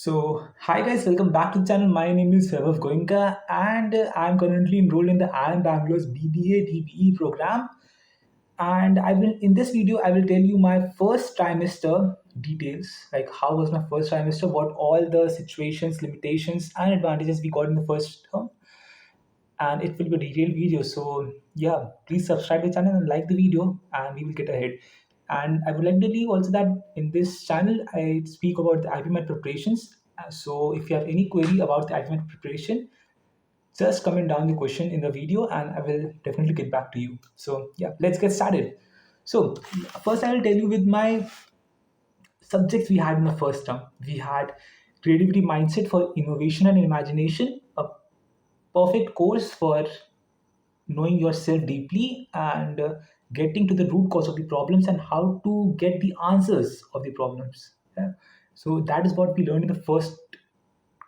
Hi guys, welcome back to the channel. My name is Vaibhav Goenka and I'm currently enrolled in the IIM Bangalore's BBA DBE program. And I will, in this video, I will tell you my first trimester details, like how was my first trimester, what all the situations, limitations, and advantages we got in the first term, and it will be a detailed video. So yeah, please subscribe to the channel and like the video, and we will get ahead. And I would like to leave also that in this channel I speak about the IPMET preparations. So if you have any query about the IPMET preparation, just comment down the question in the video, and I will definitely get back to you. So yeah, let's get started. So first, I will tell you with my subjects we had in the first term. We had creativity mindset for innovation and imagination, a perfect course for knowing yourself deeply and getting to the root cause of the problems and how to get the answers of the problems. Yeah. So that is what we learned in the first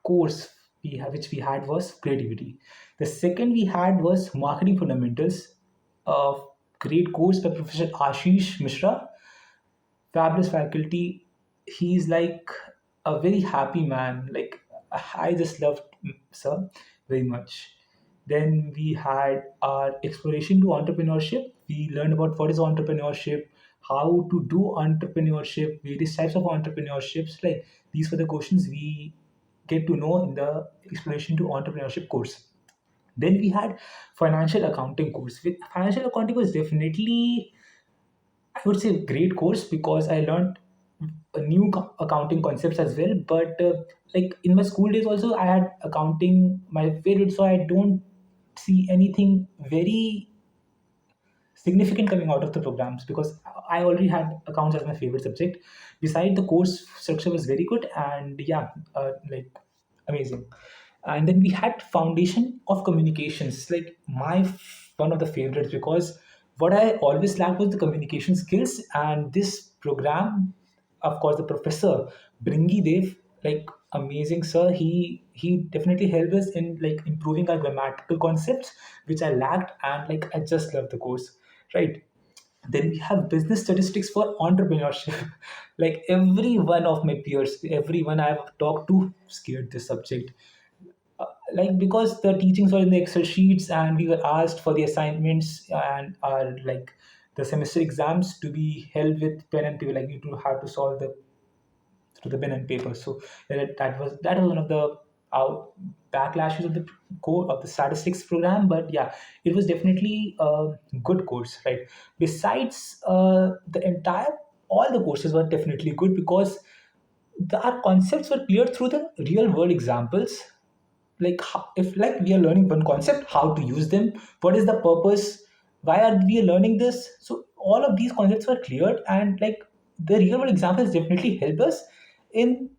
course which we had was creativity. The second we had was marketing fundamentals, a great course by Professor Ashish Mishra, fabulous faculty. He's like a very happy man. Like I just loved sir very much. Then we had our exploration to entrepreneurship. We learned about what is entrepreneurship, how to do entrepreneurship, various types of entrepreneurships. Like these were the questions we get to know in the exploration to entrepreneurship course. Then we had financial accounting course. With financial accounting was definitely, I would say, a great course because I learned a new accounting concepts as well. But like in my school days also, I had accounting my favorite, so I don't see anything very significant coming out of the programs because I already had accounts as my favorite subject. Beside, the course structure was very good and yeah, like amazing. And then we had foundation of communications, like one of the favorites because what I always lacked was the communication skills. And this program, of course, the professor Bringi Dev, like amazing sir, he definitely helped us in like improving our grammatical concepts which I lacked, and like I just love the course, right? Then we have business statistics for entrepreneurship. Like every one of my peers, everyone I've talked to scared this subject. Like because the teachings were in the Excel sheets and we were asked for the assignments and our like the semester exams to be held with pen and paper, like you to have to solve the through the pen and paper. So that was one of the out backlashes of the core of the statistics program. But yeah, it was definitely a good course, right? Besides, the entire all the courses were definitely good because our concepts were clear through the real world examples. Like if like we are learning one concept, how to use them, what is the purpose, why are we learning this. So all of these concepts were cleared, and like the real world examples definitely help us in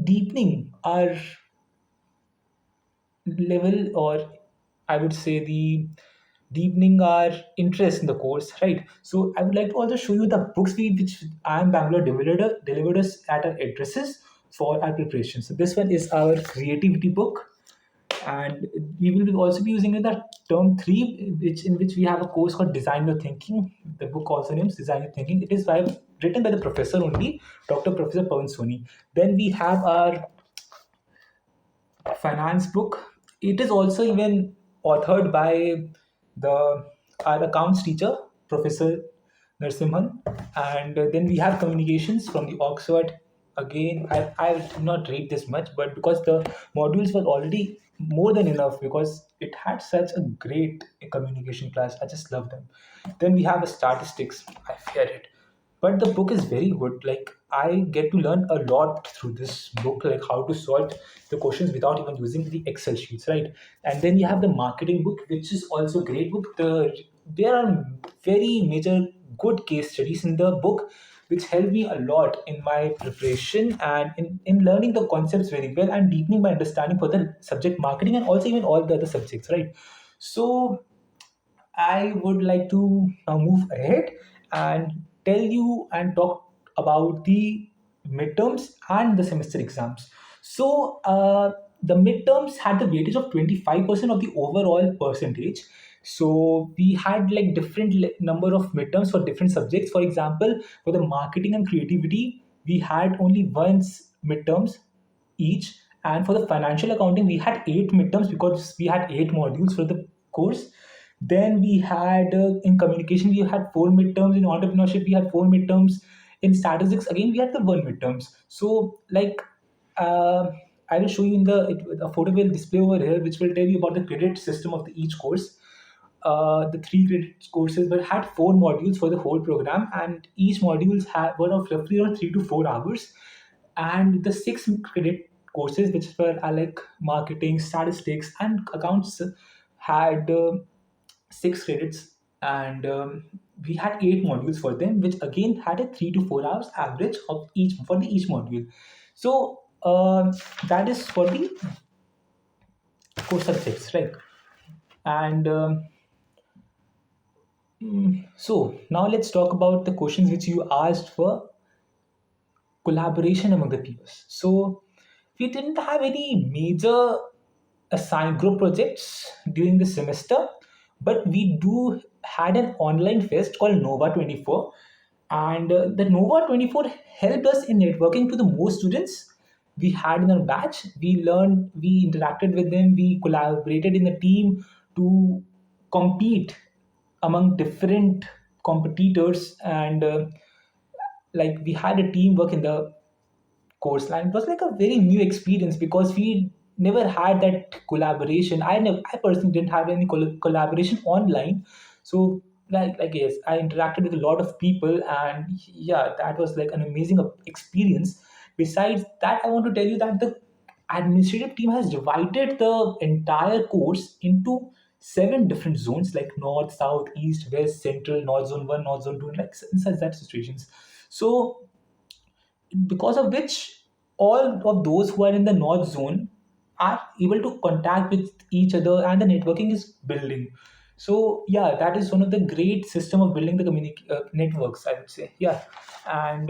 deepening our level, or I would say the deepening our interest in the course, right? So I would like to also show you the books which I am Bangalore delivered us at our addresses for our preparation. So this one is our creativity book, and we will also be using in the term three, which we have a course called Design Your Thinking. The book also names Design Your Thinking. It is written by the professor only, Dr. Professor Pawan Soni. Then we have our finance book. It is also even authored by the our accounts teacher, Professor Narsimhan. And then we have communications from the Oxford. Again, I did not read this much, but because the modules were already more than enough, because it had such a great communication class. I just love them. Then we have a statistics. I fear it, but the book is very good. Like I get to learn a lot through this book, like how to solve the questions without even using the Excel sheets, right? And then you have the marketing book, which is also a great book. There are very major good case studies in the book which helped me a lot in my preparation and in learning the concepts very well and deepening my understanding for the subject marketing and also even all the other subjects, right? So I would like to now move ahead and tell you and talk about the midterms and the semester exams. So, the midterms had the weightage of 25% of the overall percentage. So, we had like different number of midterms for different subjects. For example, for the marketing and creativity, we had only once midterms each. And for the financial accounting, we had eight midterms because we had eight modules for the course. Then we had in communication, we had four midterms. In entrepreneurship, we had four midterms. In statistics, again, we had the one midterms. So, like, uh, I will show you in a photo will display over here, which will tell you about the credit system of each course. The three credit courses but had four modules for the whole program, and each modules had were of roughly around 3 to 4 hours. And the six credit courses, which were like marketing, statistics, and accounts, had six credits, and we had eight modules for them, which again had a 3 to 4 hours average of each for the each module. So that is for the core subjects, right? And so now let's talk about the questions which you asked for collaboration among the peers. So we didn't have any major assigned group projects during the semester, but we do had an online fest called Nova 24, and the Nova 24 helped us in networking to the most students we had in our batch. We learned, we interacted with them, we collaborated in a team to compete among different competitors, and like we had a teamwork in the course line. It was like a very new experience because we never had that collaboration. I personally didn't have any collaboration online. So like yes, I interacted with a lot of people, and yeah, that was like an amazing experience. Besides that, I want to tell you that the administrative team has divided the entire course into seven different zones, like north, south, east, west, central, north zone 1, north zone 2, like in such that situations. So because of which all of those who are in the north zone are able to contact with each other, and the networking is building. So yeah, that is one of the great system of building the networks, I would say. Yeah. And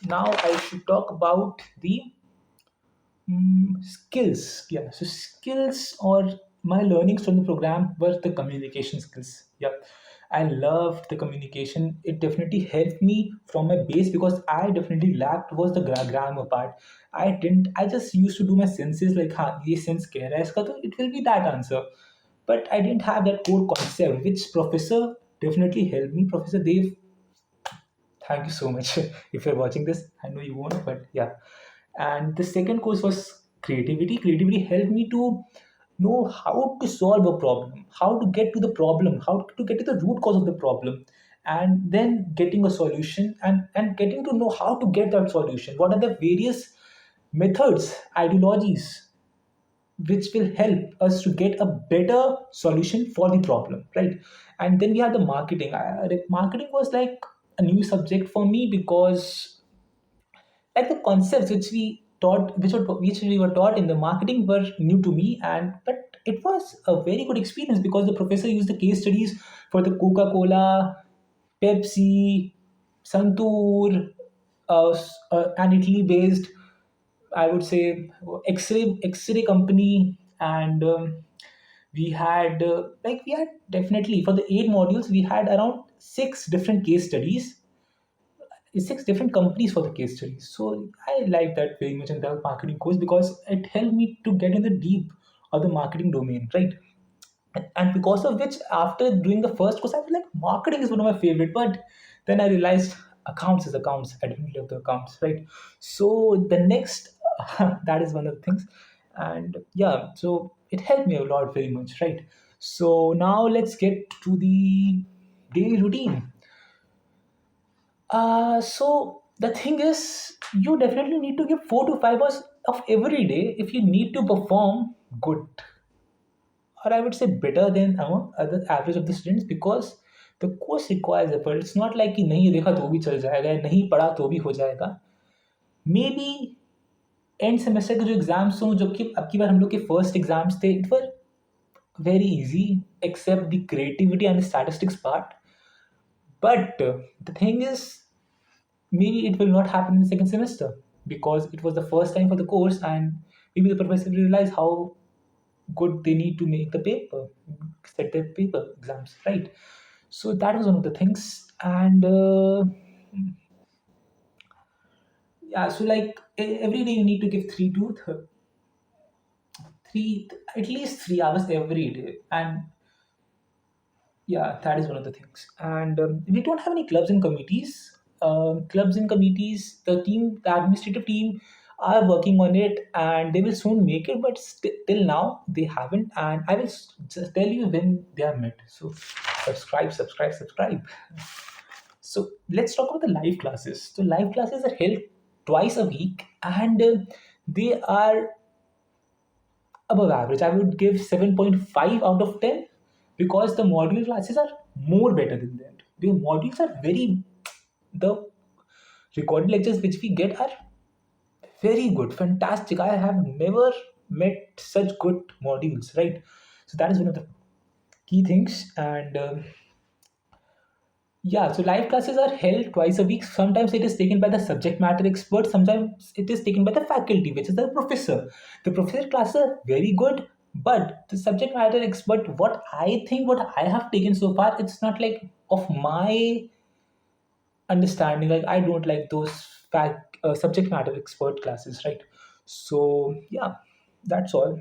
now I should talk about the skills. Yeah. So skills or my learnings from the program were the communication skills. Yeah. I loved the communication. It definitely helped me from my base because I definitely lacked was the grammar part. I just used to do my senses like, हाँ, ये sense कह रहा है इसका तो it will be that answer. But I didn't have that core concept, which professor definitely helped me. Professor Dev, thank you so much. If you're watching this, I know you won't, but yeah. And the second course was creativity. Creativity helped me to know how to solve a problem, how to get to the problem, how to get to the root cause of the problem, and then getting a solution, and getting to know how to get that solution. What are the various methods, ideologies which will help us to get a better solution for the problem, right? And then we had the marketing. Marketing was like a new subject for me because like the concepts which we taught, which we were taught in the marketing were new to me, and but it was a very good experience because the professor used the case studies for the Coca-Cola, Pepsi, Santur, an Italy based, I would say, X-ray company. And we had definitely for the eight modules we had around six different case studies, six different companies for the case studies. So I like that very much in the marketing course because it helped me to get in the deep of the marketing domain, right? And because of which, after doing the first course, I was like, marketing is one of my favorite. But then I realized accounts is accounts. I didn't love the accounts, right? So the next, that is one of the things. And yeah, so it helped me a lot very much, right? So now let's get to the daily routine. So the thing is, you definitely need to give 4 to 5 hours of every day if you need to perform good, or I would say better than other average of the students, because the course requires effort. It's not like कि नहीं देखा तो भी चल जाएगा, नहीं पढ़ा तो भी हो जाएगा. Maybe एंड सेमेस्टर के जो एग्जाम्स हों, जो कि अब की बार हम लोग के फर्स्ट एग्जाम्स थे, it were very easy except the creativity and the statistics part. But the thing is, maybe it will not happen in the second semester because it was the first time for the course, and maybe the professor realized how good they need to make the paper, set the paper exams, right? So that was one of the things. And Yeah, so like every day you need to give 3 at least 3 hours every day, and yeah, that is one of the things. And we don't have any clubs and committees. Clubs and committees, the administrative team are working on it, and they will soon make it. But till now, they haven't. And I will just tell you when they are met. So, subscribe, subscribe, subscribe. So let's talk about the live classes. So live classes are held twice a week, and they are above average. I would give 7.5 out of 10 because the module classes are more better than that. The modules are the recorded lectures which we get are very good, fantastic. I have never met such good modules, right? So that is one of the key things. And yeah, so live classes are held twice a week. Sometimes it is taken by the subject matter expert, sometimes it is taken by the faculty, which is the professor. The professor classes are very good, but the subject matter expert, what I have taken so far, it's not like of my understanding. Like I don't like those subject matter expert classes, right? So yeah, that's all.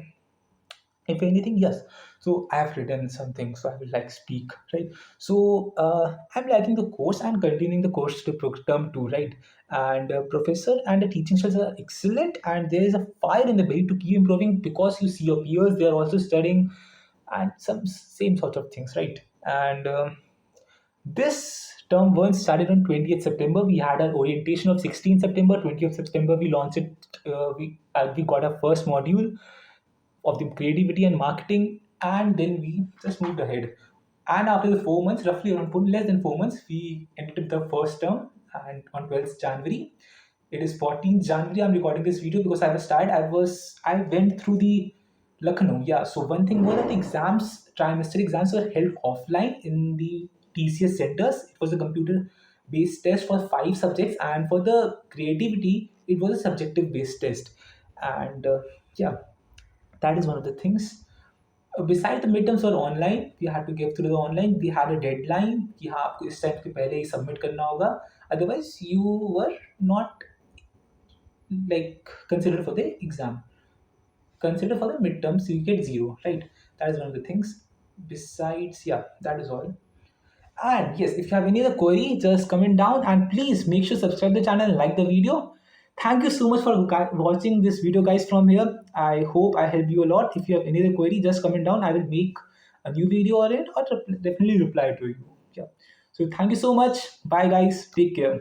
If anything, yes. So I have written something, so I will like speak, right? So I'm liking the course and continuing the course to term 2, right? And professor and the teaching styles are excellent, and there is a fire in the belly to keep improving because you see your peers, they are also studying, and some same sort of things, right? And this term 1 started on 20th September. We had our orientation of 16th September. 20th September, we launched it. We got our first module of the creativity and marketing, and then we just moved ahead. And after the 4 months, roughly around less than 4 months, we entered the first term, and on 12th January. It is 14th January. I'm recording this video because I was tired. I went through the Lucknow. Yeah. So one thing was that the exams, trimester exams were held offline in the TCS centers. It was a computer based test for 5 subjects, and for the creativity, it was a subjective based test. And yeah, that is one of the things. Besides the midterms were online, we had to give through the online. We had a deadline कि हाँ आपको इस time के पहले ही submit करना होगा. Otherwise, you were not like considered for the exam. Consider for the midterms, you get zero, right? That is one of the things. Besides, yeah, that is all. And yes, if you have any other query, just comment down, and please make sure subscribe the channel and like the video. Thank you so much for watching this video, guys, from here. I hope I helped you a lot. If you have any other query, just comment down. I will make a new video on it or definitely reply to you. Yeah. So thank you so much. Bye, guys. Take care.